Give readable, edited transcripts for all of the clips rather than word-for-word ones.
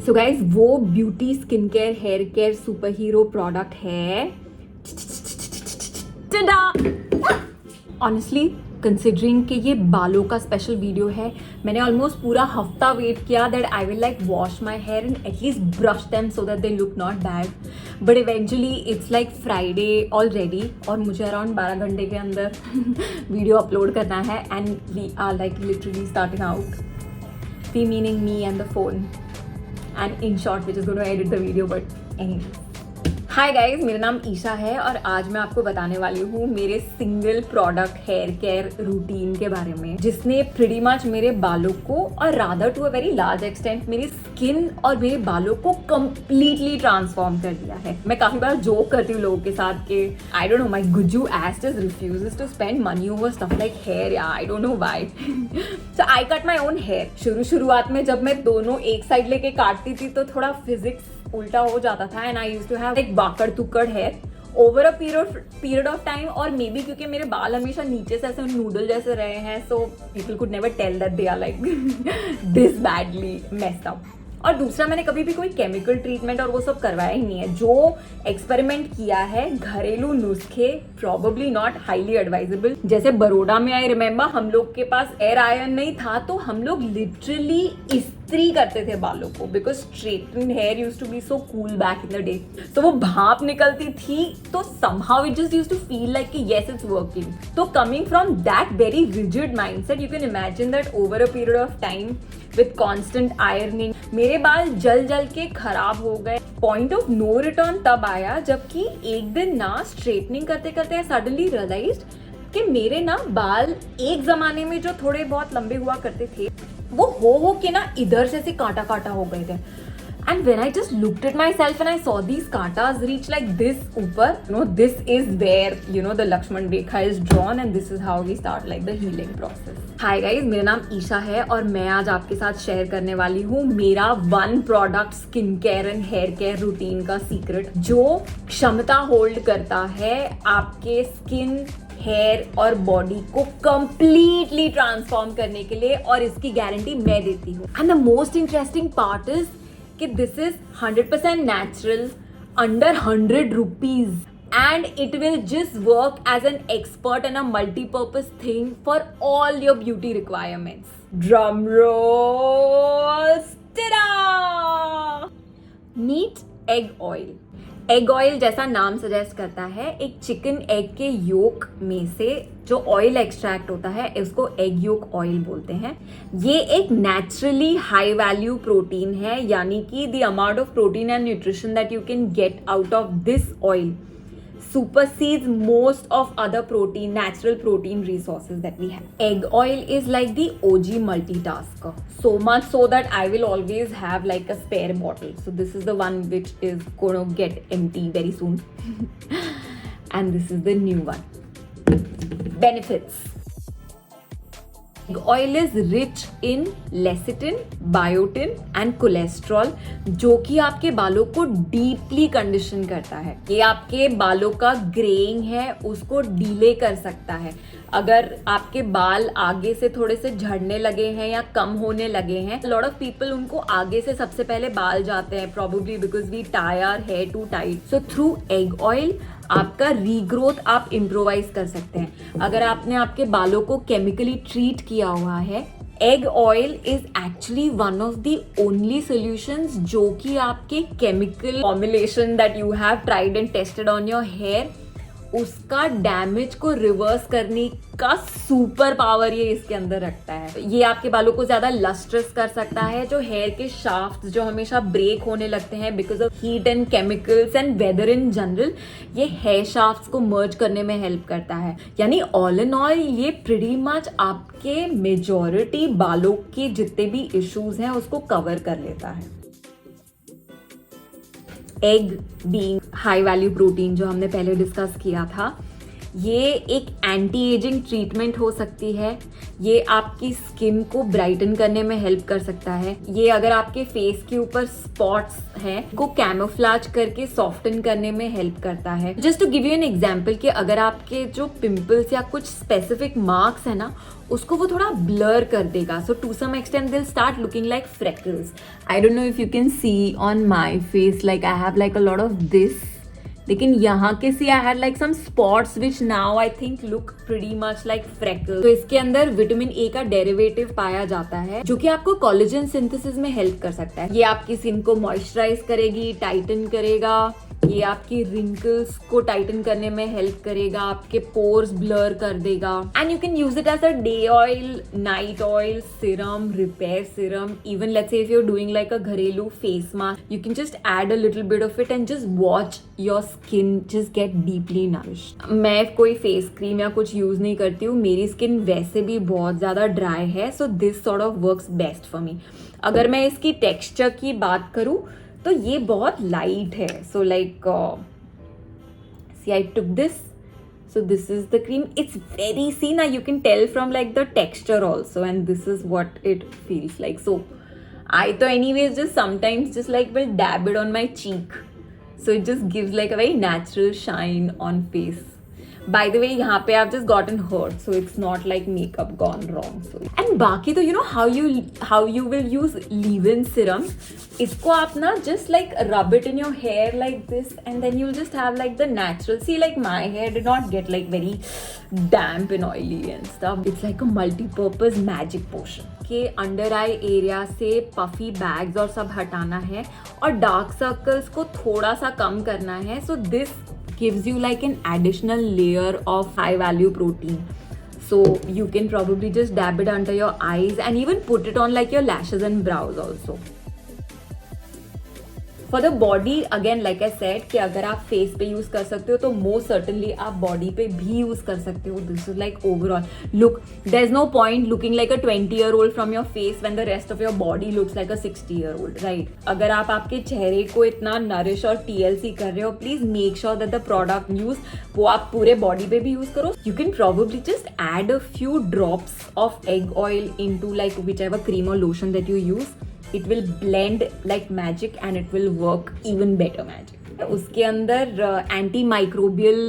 सो guys वो beauty skin care hair care super hero product है honestly considering कि ये बालों का स्पेशल वीडियो है, मैंने ऑलमोस्ट पूरा हफ्ता वेट किया that I will like wash my hair and at least brush them so that they look not bad, but eventually it's like Friday already और मुझे अराउंड 12 घंटे के अंदर वीडियो अपलोड करना है and we are like literally starting out, we meaning me and the phone and in short which is going to edit the video but anyway. Hi guys, मेरा नाम ईशा है और आज मैं आपको बताने वाली हूँ मेरे single product hair care routine के बारे में जिसने प्रीटी मच मेरे बालों को और rather to a very large extent मेरी स्किन और मेरे बालों को कम्प्लीटली ट्रांसफॉर्म कर दिया है। मैं काफी बार जोक करती हूँ लोगों के साथ कि I don't know my Gujju ass just refuses to spend money over stuff like hair, या I don't know why. So I cut my own hair. शुरुआत में जब मैं दोनों एक साइड लेके काटती थी तो थोड़ा फिजिक्स उल्टा हो जाता था and I used to have एक बाकड़ तुक्कड़ hair over a period of time, और मे बी क्योंकि मेरे बाल हमेशा नीचे से ऐसे नूडल जैसे रहे हैं so people could never tell that they are like this badly messed up. और दूसरा, मैंने कभी भी कोई केमिकल ट्रीटमेंट और वो सब करवाया ही नहीं है। जो एक्सपेरिमेंट किया है घरेलू नुस्खे, प्रॉबेबली नॉट हाईली एडवाइजेबल। जैसे बड़ौदा में आई रिमेम्बर हम लोग के पास एयर आयरन नहीं था तो हम लोग लिटरली इस्त्री करते थे बालों को because straightening hair used to be so cool back in the day. तो वो भाप निकलती थी तो somehow it just used to feel like कि यस इट्स वर्किंग। तो coming from that very rigid mindset you can imagine that over a period of time with constant ironing मेरे बाल जल जल के खराब हो गए। पॉइंट ऑफ नो रिटर्न तब आया जबकि एक दिन ना स्ट्रेटनिंग करते करते आई सडनली रियलाइज्ड कि मेरे ना बाल एक जमाने में जो थोड़े बहुत लंबे हुआ करते थे वो हो के ना इधर से कांटा कांटा हो गए थे। And when I just looked at myself and I saw these katas reach like this ऊपर, this is where, the Lakshman Rekha is drawn and this is how we start like the healing process. Hi guys, मेरा नाम ईशा है और मैं आज आपके साथ share करने वाली हूँ मेरा 1 product skin care and hair care routine का सीक्रेट जो क्षमता होल्ड करता है आपके स्किन, हेयर और बॉडी को कंप्लीटली ट्रांसफॉर्म करने के लिए, और इसकी गारंटी मैं देती हूँ। And the most interesting part is कि this is 100% natural, under 100 rupees, and it will just work as an expert and a multipurpose thing for all your beauty requirements. Drum roll, मीट egg oil. Egg oil जैसा नाम suggest करता है, एक chicken egg के योक में से जो ऑयल एक्सट्रैक्ट होता है उसको एग योक ऑयल बोलते हैं। ये एक नेचुरली हाई वैल्यू प्रोटीन है, यानी कि the amount of protein and nutrition that you can get out of this oil supersedes most of other natural protein resources that we have. Egg oil is like the OG multitasker. So much so that I will always have like a spare bottle. So this is the one which is going to get empty very soon. And this is the new one. Benefits. Egg oil is rich in lecithin, biotin and cholesterol, जो कि आपके बालों को deeply condition करता है। ये आपके बालों का ग्रेइंग है उसको डीले कर सकता है। अगर आपके बाल आगे से थोड़े से झड़ने लगे हैं या कम होने लगे हैं, लॉट ऑफ पीपल उनको आगे से सबसे पहले बाल जाते हैं, probably because we tie our hair too tight. So through egg oil आपका रीग्रोथ आप इम्प्रोवाइज कर सकते हैं। अगर आपने आपके बालों को केमिकली ट्रीट किया हुआ है, egg oil is actually one of the only solutions जो कि आपके chemical formulation that you have tried and tested on your hair उसका डैमेज को रिवर्स करने का सुपर पावर ये इसके अंदर रखता है। ये आपके बालों को ज्यादा लस्ट्रस कर सकता है, जो हेयर के शाफ्ट जो हमेशा ब्रेक होने लगते हैं because of heat and chemicals and weather in general, ये हेयर शाफ्ट को मर्ज करने में हेल्प करता है। यानी ऑल इन ऑल ये प्रीटी मच आपके मेजॉरिटी बालों के जितने भी इश्यूज हैं उसको कवर कर लेता है। Egg being high value protein जो हमने पहले डिस्कस किया था, ये एक एंटी एजिंग ट्रीटमेंट हो सकती है, ये आपकी स्किन को ब्राइटन करने में हेल्प कर सकता है। ये अगर आपके फेस के ऊपर स्पॉट्स हैं को कैमोफ्लेज करके सॉफ्टन करने में हेल्प करता है। Just to give you an example कि अगर आपके जो पिंपल्स या कुछ स्पेसिफिक मार्क्स है ना, उसको वो थोड़ा ब्लर कर देगा। So to some extent it'll start looking like freckles. I don't know if you can see on my face, like I have like a lot of this, लेकिन यहाँ के see I had like some spots which now I think look pretty much like freckle. तो इसके अंदर vitamin A का derivative पाया जाता है जो कि आपको कोलेजन सिंथेसिस में हेल्प कर सकता है। ये आपकी स्किन को मॉइस्चराइज करेगी, टाइटन करेगा, ये आपकी रिंकल्स को टाइटन करने में हेल्प करेगा, आपके पोर्स ब्लर कर देगा। And you can use it as a day oil, night oil, serum, repair serum, even let's say if you are doing like a घरेलू face mask, you can just add a little bit of it and just watch your skin just get deeply nourished. मैं कोई face cream या कुछ use नहीं करती हूँ, मेरी skin वैसे भी बहुत ज्यादा ड्राई है, so this sort of works best for me. अगर मैं इसकी टेक्सचर की बात करूँ तो ये बहुत लाइट है। So like see I took this, so this is the cream, it's very see ना, you can tell from like the texture also and this is what it feels like. So I तो anyways just sometimes just like will dab it on my cheek, so it just gives like a very natural shine on face. By the way, यहाँ पे I've just gotten hurt, so it's not like makeup gone wrong. So and बाकी तो you know how you will use leave-in serum. इसको आप ना just like rub it in your hair like this, and then you'll just have like the natural. See, like my hair did not get like very damp and oily and stuff. It's like a multi-purpose magic potion. के under eye area से puffy bags और सब हटाना है और dark circles को थोड़ा सा कम करना है. So this gives you like an additional layer of high value protein. So you can probably just dab it under your eyes and even put it on like your lashes and brows also. For the body, again like I said कि अगर आप face पे use कर सकते हो तो most certainly आप body पे भी यूज कर सकते हो. This is like overall look. There's no point looking like a 20-year-old from your face when the rest of your body looks like a 60-year-old, right? अगर आप आपके चेहरे को इतना नरिश और TLC कर रहे हो, please make sure that the product use वो आप पूरे बॉडी पे भी यूज करो. You can probably just add a few drops of egg oil into like whichever cream or lotion that you use. It will blend like magic and it will work even better magic. उसके अंदर anti microbial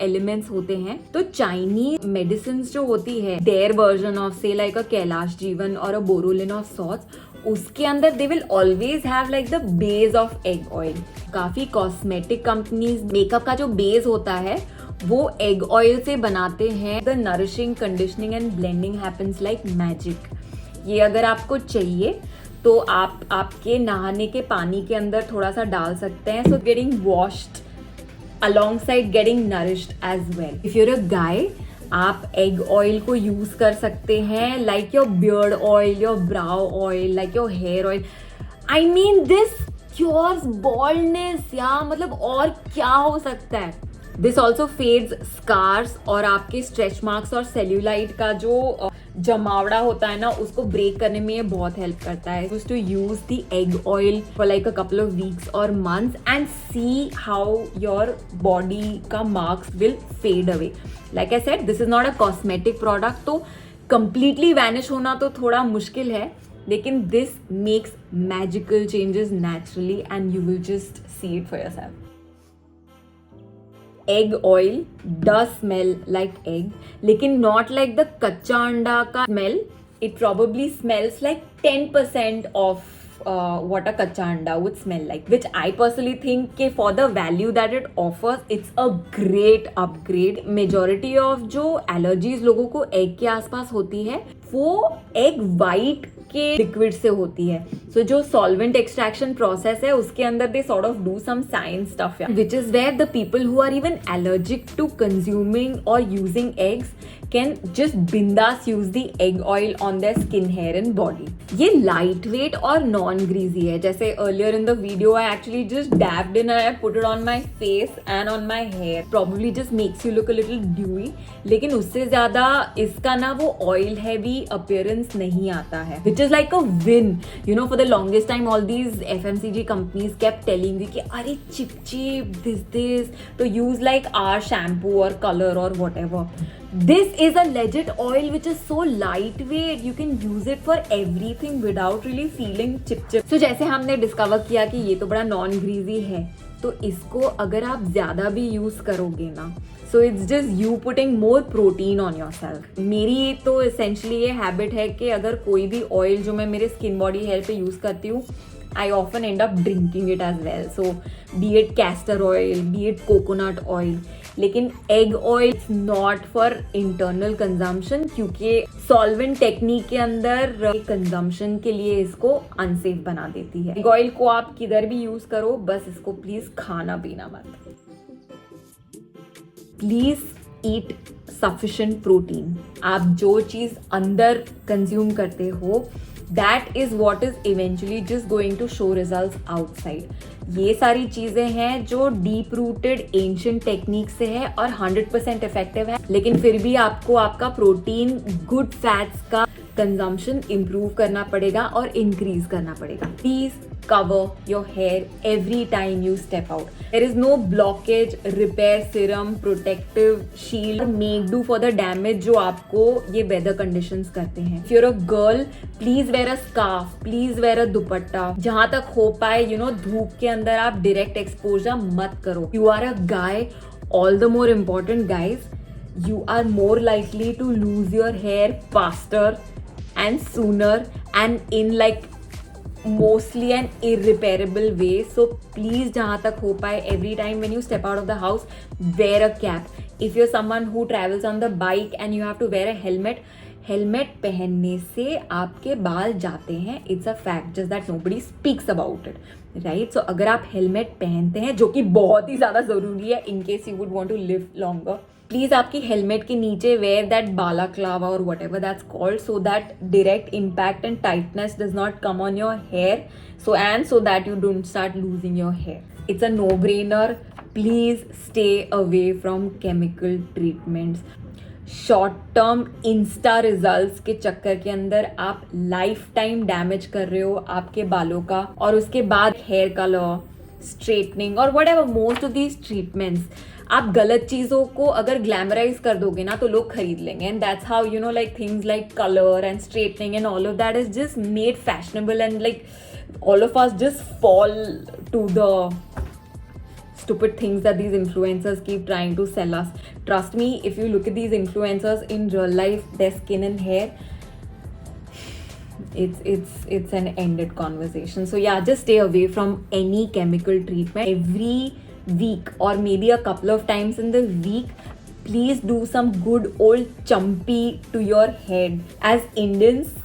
elements होते हैं. तो Chinese medicine जो होती है, there version of से like अ कैलाश जीवन और अ बोरोलिन ऑफ सॉर्ट्स, उसके अंदर they will always have like the base of egg oil. काफी कॉस्मेटिक कंपनीज मेकअप का जो बेस होता है वो एग ऑयल से बनाते हैं. The nourishing, conditioning and blending happens like magic. ये अगर आपको चाहिए तो आप आपके नहाने के पानी के अंदर थोड़ा सा डाल सकते हैं. So getting washed alongside getting nourished as well. If you're a guy, आप एग ऑयल को यूज कर सकते हैं like your beard oil, your brow oil, like your hair oil. I mean this cures baldness. या मतलब और क्या हो सकता है. दिस ऑल्सो फेड्स स्कार्स और आपके स्ट्रेच मार्क्स और सेल्यूलाइट का जो जमावड़ा होता है ना, उसको ब्रेक करने में ये बहुत हेल्प करता है. To use the egg oil for like a couple of weeks और months and see how your body का marks will fade away. Like I said, this is not a cosmetic product, तो completely vanish होना तो थोड़ा मुश्किल है, लेकिन this makes magical changes naturally and you will just see it for yourself. Egg oil does smell like egg, लेकिन not like the कच्चा अंडा का smell. It probably smells like 10% of what a कच्चा अंडा would smell like, which I personally think कि for the value that it offers, it's a great upgrade. Majority of जो allergies लोगों को egg के आसपास होती है, वो egg white के लिक्विड से होती है. सो जो सॉल्वेंट एक्सट्रैक्शन प्रोसेस है उसके अंदर they sort of do some science stuff, which is where the people who are even allergic to consuming और यूजिंग एग्स कैन जस्ट बिंदास use the egg oil on their skin, hair and body. ये light weight और non greasy है. जैसे earlier in the video I actually just dabbed in, I put it on my face and on my hair. Probably just makes you look a little dewy, लेकिन उससे ज्यादा इसका ना वो oil heavy appearance नहीं आता है, which is like a win. You know, for the longest time all these FMCG companies kept telling me कि अरे chip this to use like our shampoo or color or whatever. This is a legit oil which is so lightweight. You can use it for everything without really feeling chip. So जैसे हमने discover किया कि ये तो बड़ा non greasy है, तो इसको अगर आप ज़्यादा भी यूज़ करोगे ना, so it's just you putting more protein on your self. मेरी तो एसेंशली ये हैबिट है कि अगर कोई भी ऑयल जो मैं मेरे स्किन बॉडी हेयर पे यूज़ करती हूँ, I often end up drinking it as well. So be it castor oil, be it coconut oil. लेकिन egg oil is not for internal consumption क्योंकि solvent technique के अंदर consumption के लिए इसको unsafe बना देती है. Egg oil को आप किधर भी use करो, बस इसको please खाना पीना मत. Please eat sufficient protein. आप जो चीज़ अंदर consume करते हो, that is what is eventually just going to show results outside. ये सारी चीज़ें हैं जो deep rooted ancient technique से है और 100% effective है, लेकिन फिर भी आपको आपका प्रोटीन good fats का कंजम्पशन इम्प्रूव करना पड़ेगा और इंक्रीज करना पड़ेगा. Please cover your hair every time you step out. There is no blockage, repair serum, protective shield make do for the damage जो आपको ये वेदर कंडीशंस करते हैं. If you are a girl, please wear a scarf, please wear a dupatta. जहां तक हो पाए धूप के अंदर आप डायरेक्ट एक्सपोजर मत करो. You are a guy, all the more important guys, you are more likely to lose your hair faster and sooner and in like mostly an irreparable way. So please jahan tak ho paye, every time when you step out of the house, wear a cap. If you're someone who travels on the bike and you have to wear a helmet, helmet पहनने से आपके बाल जाते हैं. It's a fact, just that nobody speaks about it, right. So अगर आप helmet पहनते हैं, जो कि बहुत ही ज़्यादा ज़रूरी है in case you would want to live longer, please आपकी हेलमेट के नीचे वेयर दैट बालाक्लावा और whatever that's called, so that direct impact and tightness does not come on your hair, so that you don't start losing your hair. It's a no-brainer. Please stay away from chemical treatments. Short term Insta results के चक्कर के अंदर आप life time damage कर रहे हो आपके बालों का, और उसके बाद हेयर कलर, स्ट्रेटनिंग और what ever most of these treatments, आप गलत चीज़ों को अगर ग्लैमराइज कर दोगे ना तो लोग खरीद लेंगे. And that's how like things like colour and straightening and all of that is just made fashionable and like all of us just fall to the stupid things that these influencers keep trying to sell us. Trust me, if you look at these influencers in real life, their skin and hair, it's an ended conversation. So yeah, just stay away from any chemical treatment. Every week or maybe a couple of times in the week, please do some good old chumpy to your head. As Indians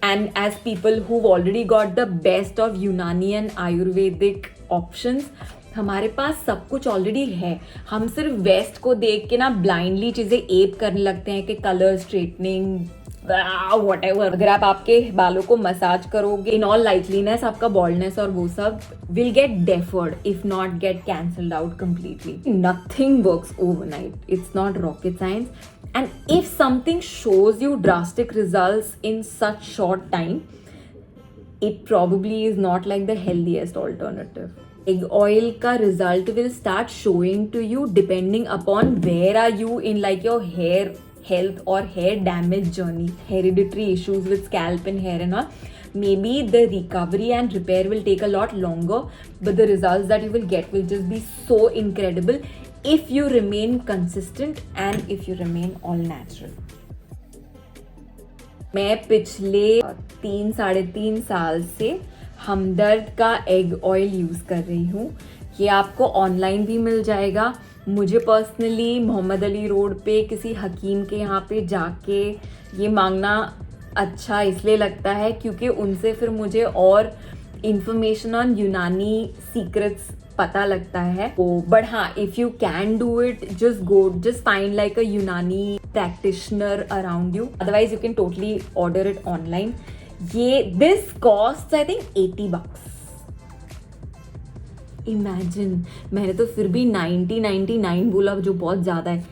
and as people who've already got the best of Unani and Ayurvedic options, हमारे पास सब कुछ already है. हम सिर्फ waste को देख के ना ब्लाइंडली चीज़ें एप करने लगते हैं कि कलर, स्ट्रेटनिंग, व्हाटएवर. अगर आप आपके बालों को मसाज करोगे, इन ऑल लाइकलीनेस आपका बॉल्डनेस और वो सब will get deferred if not get cancelled out completely. Nothing works overnight. It's not rocket science. And if something shows you drastic results in such short time, it probably is not like the healthiest alternative. Egg oil ka result will start showing to you depending upon where are you in like your hair health or hair damage journey. Hereditary issues with scalp and hair and all, maybe the recovery and repair will take a lot longer, but the results that you will get will just be so incredible if you remain consistent and if you remain all natural. मैं पिछले 3-3.5 साल से हमदर्द का egg oil use कर रही हूँ. ये आपको ऑनलाइन भी मिल जाएगा. मुझे पर्सनली मोहम्मद अली रोड पे किसी हकीम के यहाँ पे जाके ये मांगना अच्छा इसलिए लगता है क्योंकि उनसे फिर मुझे और इंफॉर्मेशन ऑन यूनानी सीक्रेट्स पता लगता है. बट हाँ, if you can do it, just find like a Unani practitioner around you. Otherwise you can totally order it online. This costs I think $80. Imagine, मैंने तो फिर भी 99 बोला जो बहुत ज़्यादा है.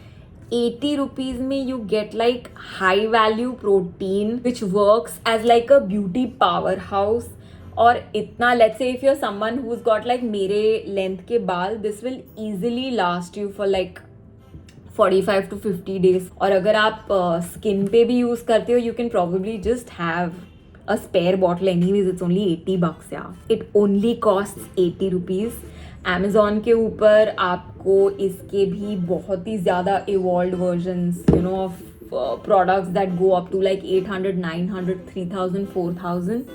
80 rupees में you get like high value protein which works as like a beauty powerhouse. और इतना, let's say if you're someone who's got like मेरे लेंथ के बाल, this will easily last you for like 45 to 50 days. और अगर आप skin पे भी यूज करते हो, you can probably just have a spare bottle anyways. It's only $80, yeah. It only costs 80 rupees. Amazon के ऊपर आपको इसके भी बहुत ही ज़्यादा evolved versions, you know, of products that go up to like 800, 900, 3000, 4000.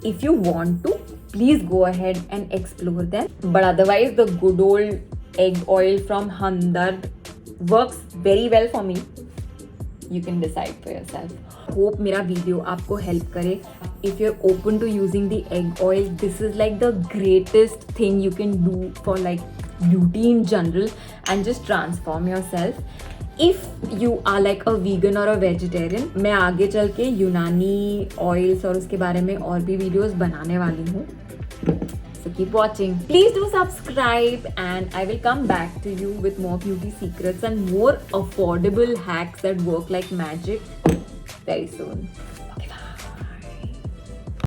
If you want to, please go ahead and explore them. But otherwise, the good old egg oil from Hamdard works very well for me. You can decide for yourself. Hope मेरा video आपको help करे. If you're open to using the egg oil, this is like the greatest thing you can do for like beauty in general and just transform yourself. If you are like a vegan or a vegetarian, मैं आगे चल के यूनानी oils और उसके बारे में और भी वीडियोस बनाने वाली हूँ. So keep watching. Please do subscribe and I will come back to you with more beauty secrets and more affordable hacks that work like magic very soon.